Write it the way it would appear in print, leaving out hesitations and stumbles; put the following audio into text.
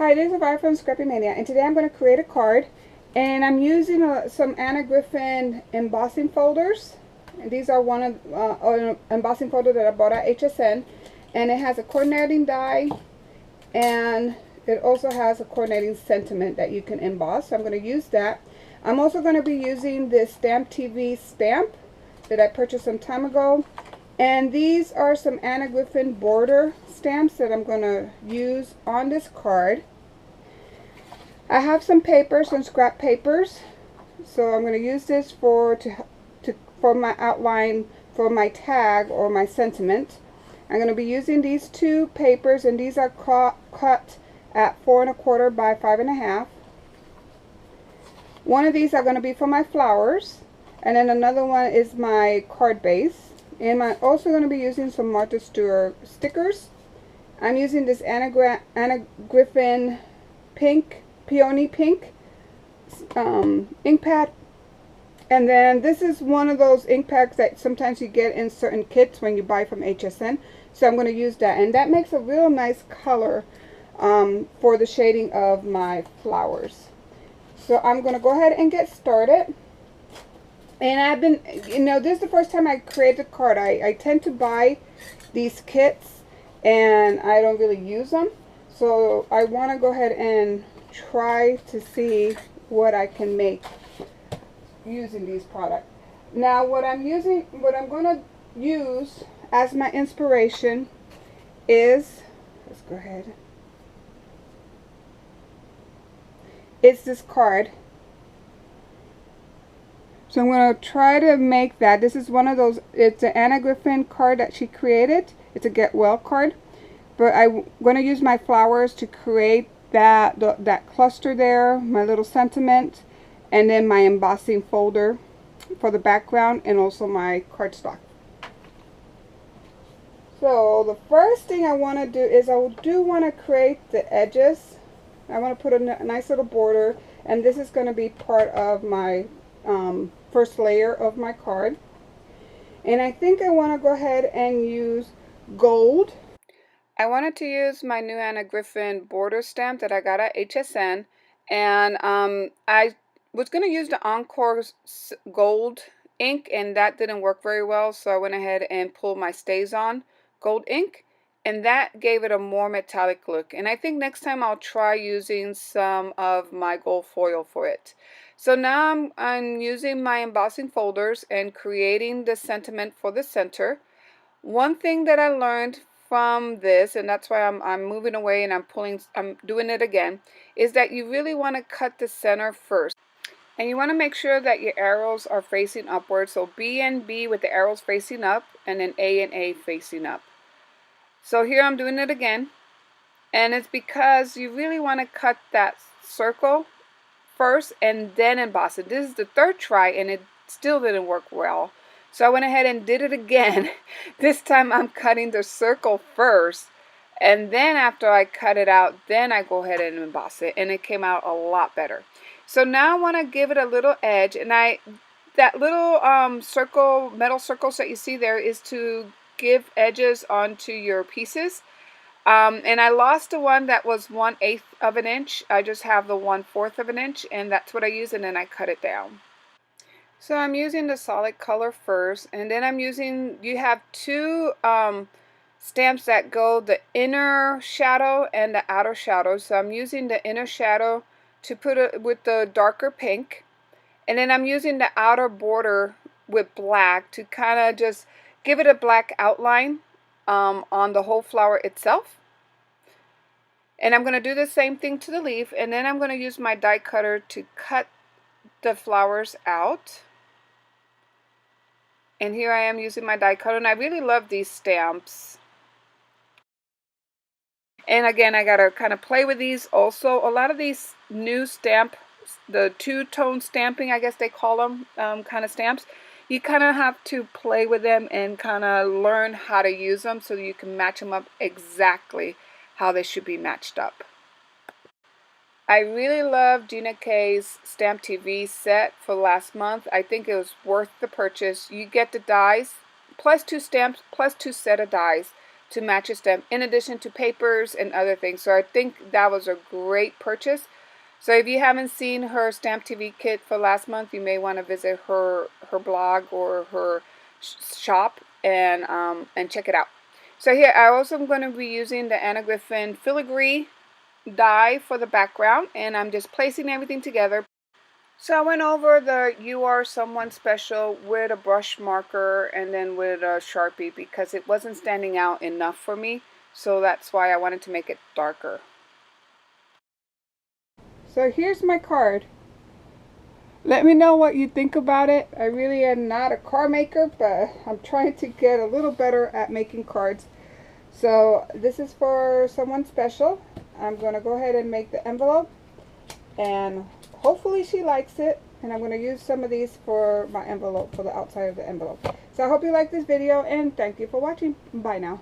Hi, this is Vi from Scrappy Mania, and today I'm going to create a card, and I'm using some Anna Griffin embossing folders. And these are one of an embossing folder that I bought at HSN, and it has a coordinating die, and it also has a coordinating sentiment that you can emboss. So I'm going to use that. I'm also going to be using this Stamp TV stamp that I purchased some time ago. And these are some Anna Griffin border stamps that I'm going to use on this card. I have some paper, some scrap papers. So I'm going to use this for my outline for my tag or my sentiment. I'm going to be using these two papers, and these are cut at 4 1/4 by 5 1/2. One of these are going to be for my flowers, and then another one is my card base. And I'm also going to be using some Martha Stewart stickers. I'm using this Anna Griffin pink, peony pink ink pad. And then this is one of those ink pads that sometimes you get in certain kits when you buy from HSN. So I'm going to use that. And that makes a real nice color for the shading of my flowers. So I'm going to go ahead and get started. And I've been, this is the first time I created a card. I tend to buy these kits and I don't really use them. So I want to go ahead and try to see what I can make using these products. Now what I'm going to use as my inspiration is, let's go ahead, it's this card. So I'm going to try to make that. This is one of those, it's an Anna Griffin card that she created. It's a Get Well card. But I'm going to use my flowers to create that cluster there, my little sentiment, and then my embossing folder for the background, and also my cardstock. So the first thing I want to do is I do want to create the edges. I want to put a nice little border, and this is going to be part of my first layer of my card. And I think I want to go ahead and use gold. I wanted to use my new Anna Griffin border stamp that I got at HSN, and I was going to use the Encore gold ink, and that didn't work very well, so I went ahead and pulled my StazOn gold ink, and that gave it a more metallic look. And I think next time I'll try using some of my gold foil for it. So now I'm using my embossing folders and creating the sentiment for the center. One thing that I learned from this, and that's why I'm moving away and I'm doing it again, is that you really want to cut the center first. And you want to make sure that your arrows are facing upward. So B and B with the arrows facing up, and then A and A facing up. So here I'm doing it again. And it's because you really want to cut that circle first and then emboss it. This is the third try and it still didn't work well. So I went ahead and did it again. This time I'm cutting the circle first, and then after I cut it out, then I go ahead and emboss it, and it came out a lot better. So now I want to give it a little edge, and that little circle, metal circles that you see there is to give edges onto your pieces. And I lost the one that was 1/8 of an inch. I just have the 1/4 of an inch, and that's what I use, and then I cut it down. So I'm using the solid color first, and then you have two stamps that go the inner shadow and the outer shadow. So I'm using the inner shadow to put it with the darker pink, and then I'm using the outer border with black to kind of just give it a black outline on the whole flower itself. And I'm going to do the same thing to the leaf, and then I'm going to use my die cutter to cut the flowers out. And here I am using my die cutter, and I really love these stamps. And again, I got to kind of play with these also. A lot of these new the two-tone stamping, I guess they call them, kind of stamps, you kind of have to play with them and kind of learn how to use them so you can match them up exactly how they should be matched up. I really love Gina K's Stamp TV set for last month. I think it was worth the purchase. You get the dies, plus 2 stamps, plus 2 set of dies. to match his stamp, in addition to papers and other things. So I think that was a great purchase. So if you haven't seen her Stamp TV kit for last month, you may want to visit her blog or her shop and check it out. So here I also am going to be using the Anna Griffin filigree die for the background, and I'm just placing everything together. So I went over the You Are Someone Special with a brush marker and then with a Sharpie because it wasn't standing out enough for me. So that's why I wanted to make it darker. So here's my card. Let me know what you think about it. I really am not a card maker, but I'm trying to get a little better at making cards. So this is for someone special. I'm going to go ahead and make the envelope, and hopefully she likes it. And I'm going to use some of these for my envelope, for the outside of the envelope. So I hope you like this video, and thank you for watching. Bye now.